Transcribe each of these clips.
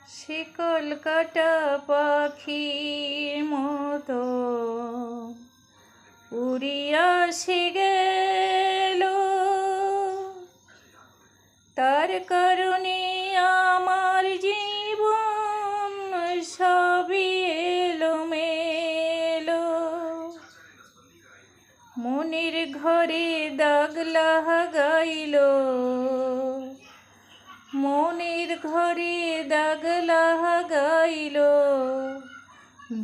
সে কলকাতা পাখির মতো উড়িয়া সে গেল, তার কারণে আমার জীবন সবই এলোমেলো। মনের ঘরে দাগ লাগাইল, মনের ঘরে দাগ লাগাইল,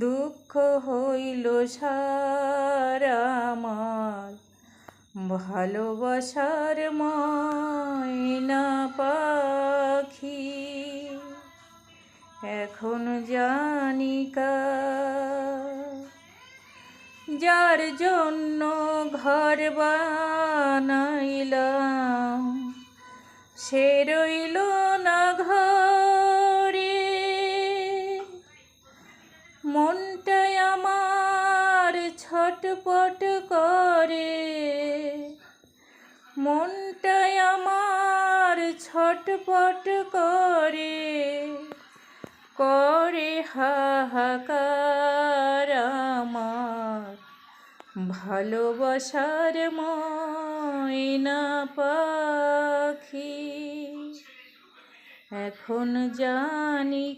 দুঃখ হইল সারা আমার ভালোবাসার ময়না পাখি। এখন জানি যার জন্য ঘর বানাইলাম, সে রইল না ঘরে। মনটাই আমার ছটপট করে, মনটাই আমার ছটপট করে, করে হাহাকার আমার ভালোবাসার ময়না পাখি। এখন জানি